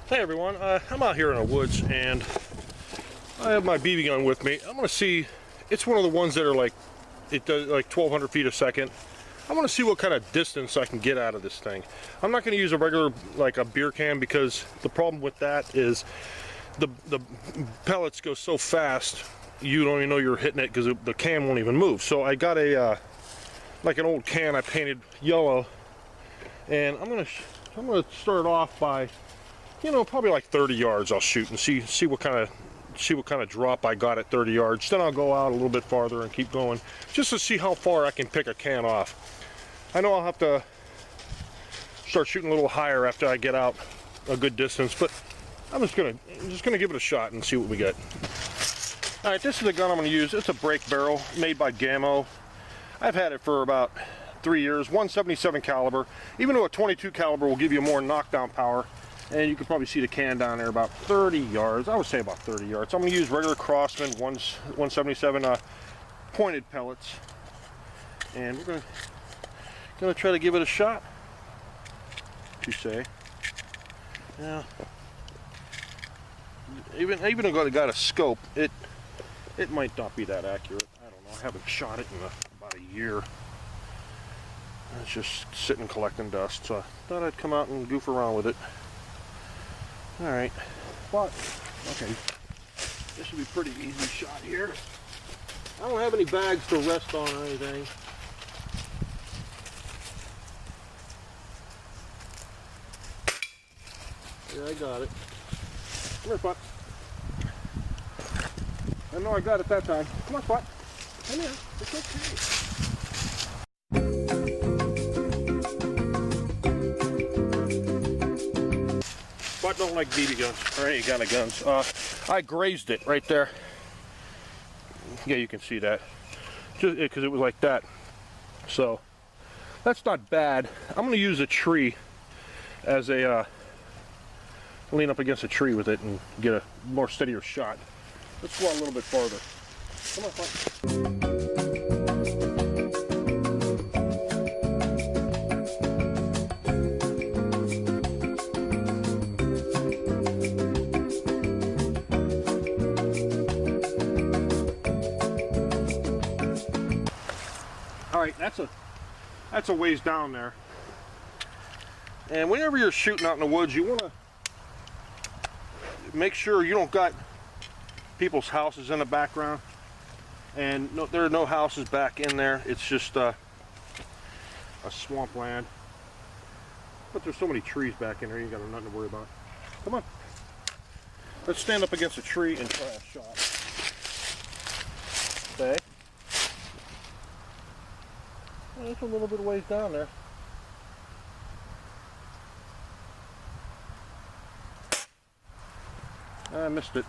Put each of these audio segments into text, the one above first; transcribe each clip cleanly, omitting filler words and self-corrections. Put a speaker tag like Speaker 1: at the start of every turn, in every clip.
Speaker 1: Hey everyone, I'm out here in the woods and I have my BB gun with me. I'm going to see, it's one of the ones that are like, it does like 1,200 feet a second. I want to see what kind of distance I can get out of this thing. I'm not going to use a regular, like a beer can, because the problem with that is the pellets go so fast you don't even know you're hitting it because the can won't even move. So I got a, like an old can I painted yellow, and I'm going to start off by, you know, probably like 30 yards I'll shoot and see what kind of drop I got at 30 yards. Then I'll go out a little bit farther and keep going just to see how far I can pick a can off. I know I'll have to start shooting a little higher after I get out a good distance, but I'm just gonna give it a shot and see what we get. All right, this is the gun I'm gonna use. It's a break barrel made by Gammo. I've had it for about 3 years. 177 caliber. Even though a 22 caliber will give you more knockdown power. And you can probably see the can down there about 30 yards. I would say about 30 yards. So I'm going to use regular Crosman 177 pointed pellets. And we're going to try to give it a shot, you say. Yeah. Even though I got a scope, it might not be that accurate. I don't know. I haven't shot it in about a year. It's just sitting collecting dust. So I thought I'd come out and goof around with it. Alright, but, okay, this should be a pretty easy shot here. I don't have any bags to rest on or anything. Yeah, I got it. Come here, Spot. I know I got it that time. Come on, Spot. Come here. It's okay. I don't like BB guns or any kind of guns. I grazed it right there. Yeah, you can see that. Just because it was like that. So that's not bad. I'm going to use a tree as a lean up against a tree with it and get a more steadier shot. Let's go out a little bit farther. Come on, Spot. Alright, that's a ways down there. And whenever you're shooting out in the woods, you want to make sure you don't got people's houses in the background. And no, there are no houses back in there. It's just a swampland. But there's so many trees back in there, you got nothing to worry about. Come on. Let's stand up against a tree and try a shot. Okay. Well, it's a little bit of ways down there. I missed it.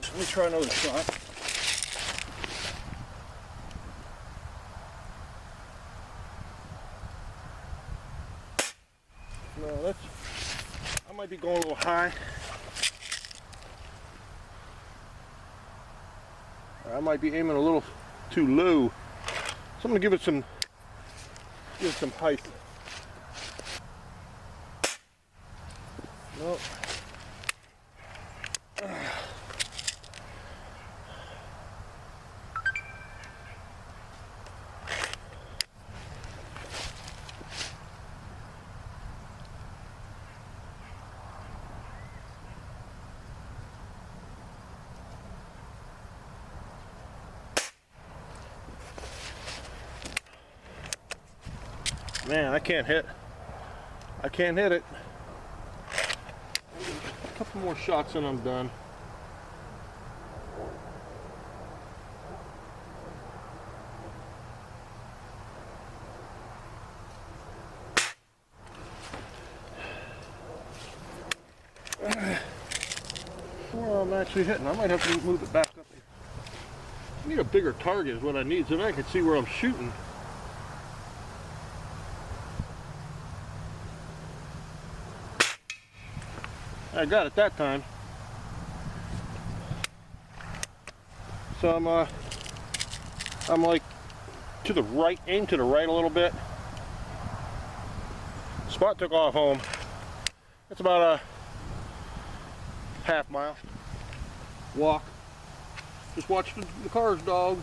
Speaker 1: Let me try another shot. No, I might be going a little high. I might be aiming a little too low, so I'm going to give it some height. No. Man, I can't hit it. A couple more shots and I'm done. Well, I'm actually hitting. I might have to move it back up here. I need a bigger target is what I need so that I can see where I'm shooting. I got it that time. So I'm like to the right, aim to the right a little bit. Spot took off home. It's about a half mile walk. Just watch the cars, dogs.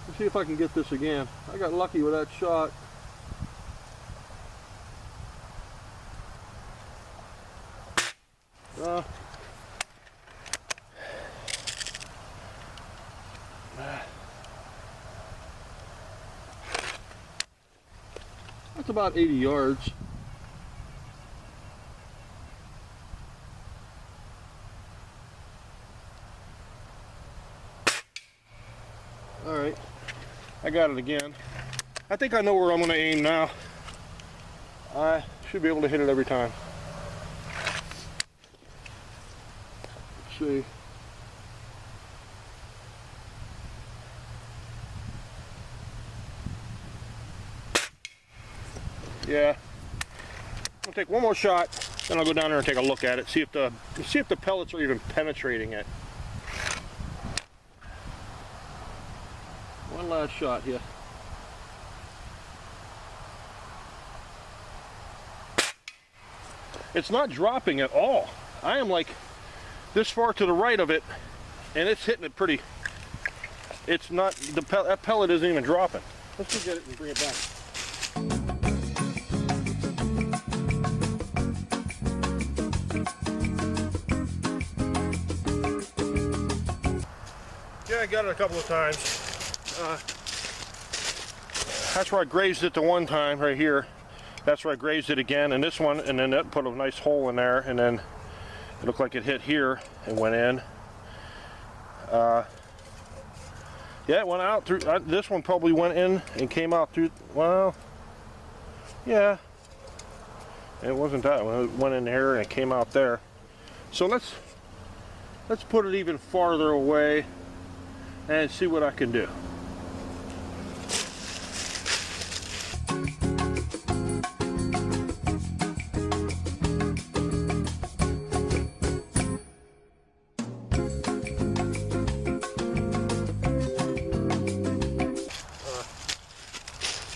Speaker 1: Let's see if I can get this again. I got lucky with that shot. That's about 80 yards. All right, I got it again. I think I know where I'm going to aim now. I should be able to hit it every time. Let's see. Yeah. I'll take one more shot, then I'll go down there and take a look at it, see if the pellets are even penetrating it. One last shot here. It's not dropping at all. I am like this far to the right of it, and it's hitting it pretty. It's not, that pellet isn't even dropping. Let's go get it and bring it back. Yeah, I got it a couple of times. That's where I grazed it the one time, right here. That's where I grazed it again, and this one, and then that put a nice hole in there, and then it looked like it hit here and went in. Yeah, it went out through, this one probably went in and came out through, well, yeah. It wasn't that one, it went in there and it came out there. So let's put it even farther away and see what I can do.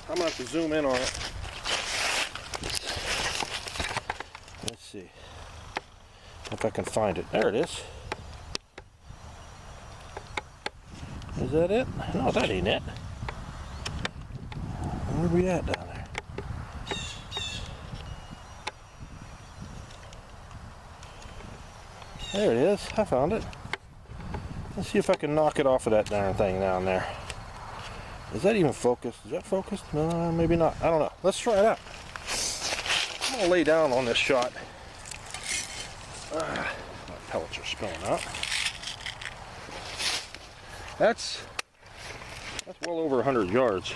Speaker 1: I'm gonna have to zoom in on it. Let's see if I can find it. There it is. Is that it? No, that ain't it. Where are we at down there? There it is. I found it. Let's see if I can knock it off of that darn thing down there. Is that even focused? Is that focused? No, maybe not. I don't know. Let's try it out. I'm going to lay down on this shot. My pellets are spilling out. That's well over 100 yards.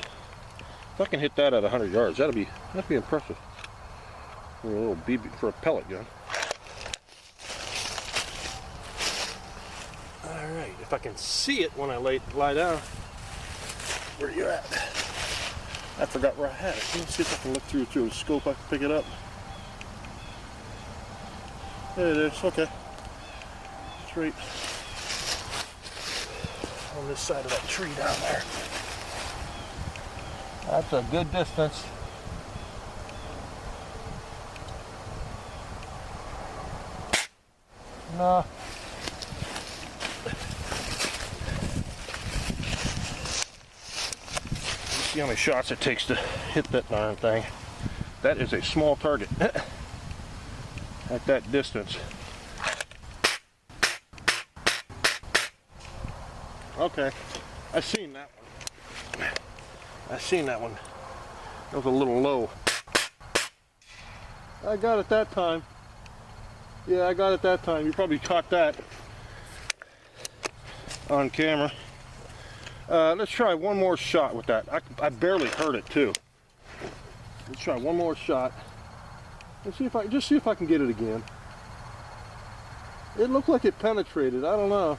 Speaker 1: If I can hit that at 100 yards, that'd be impressive for a little BB, for a pellet gun. All right, if I can see it when I lie down. Where you at? I forgot where I had it. Let's see if I can look through a scope. I can pick it up. There it is. Okay. It's right on this side of that tree down there. That's a good distance. No. See how many shots it takes to hit that darn thing. That is a small target at that distance. Okay, I seen that one. I seen that one. That was a little low. I got it that time. Yeah, I got it that time. You probably caught that on camera. Let's try one more shot with that. I barely heard it too. Let's try one more shot. Let's see if I can get it again. It looked like it penetrated. I don't know.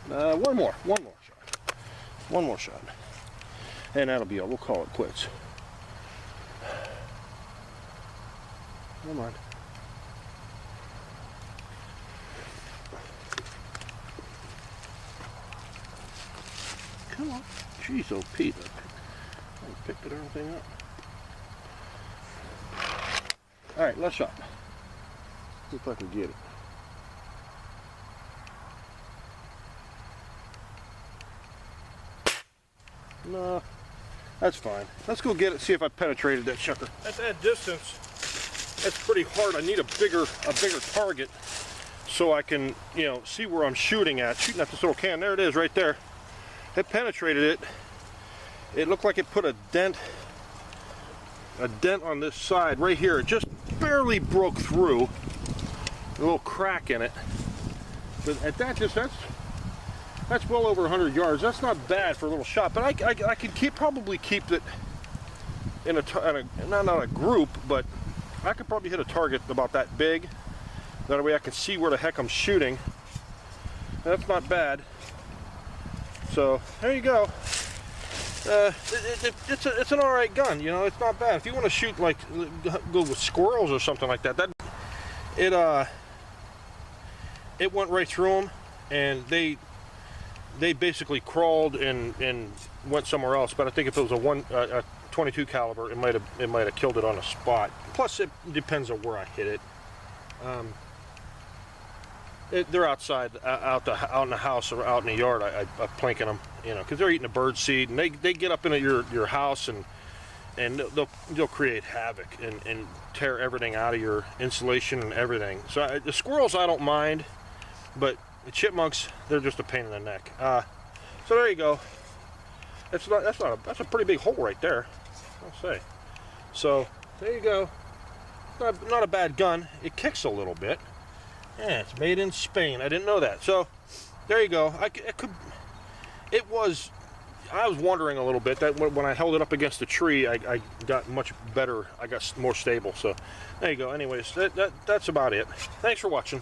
Speaker 1: One more shot. One more shot. And that'll be all. We'll call it quits. Come on. Come on. Jeez, oh Pete. I picked it everything up. All right, let's shot. See if I can get it. No, that's fine. Let's go get it, see if I penetrated that sucker. At that distance, that's pretty hard. I need a bigger target so I can, you know, see where I'm shooting at. Shooting at this little can. There it is, right there. It penetrated it. It looked like it put a dent on this side right here. It just barely broke through. A little crack in it. But at that distance, that's well over 100 yards. That's not bad for a little shot. But I could probably keep it in not a group, but I could probably hit a target about that big. That way I can see where the heck I'm shooting. That's not bad. So there you go. It's an all right gun, you know. It's not bad. If you want to shoot, like, go with squirrels or something like that, it went right through them, and they basically crawled and went somewhere else. But I think if it was a 22 caliber, it might have killed it on the spot. Plus, it depends on where I hit it. They're outside, out in the house or out in the yard. I'm planking them, you know, because they're eating the bird seed, and they get up into your house and they'll create havoc and tear everything out of your insulation and everything. So the squirrels I don't mind, but the chipmunks, they're just a pain in the neck. So there you go. That's a pretty big hole right there, I'll say. So there you go. Not a bad gun. It kicks a little bit. Yeah, it's made in Spain. I didn't know that. So there you go. I was wondering a little bit that when I held it up against the tree, I got much better. I got more stable. So there you go. Anyways, that's about it. Thanks for watching.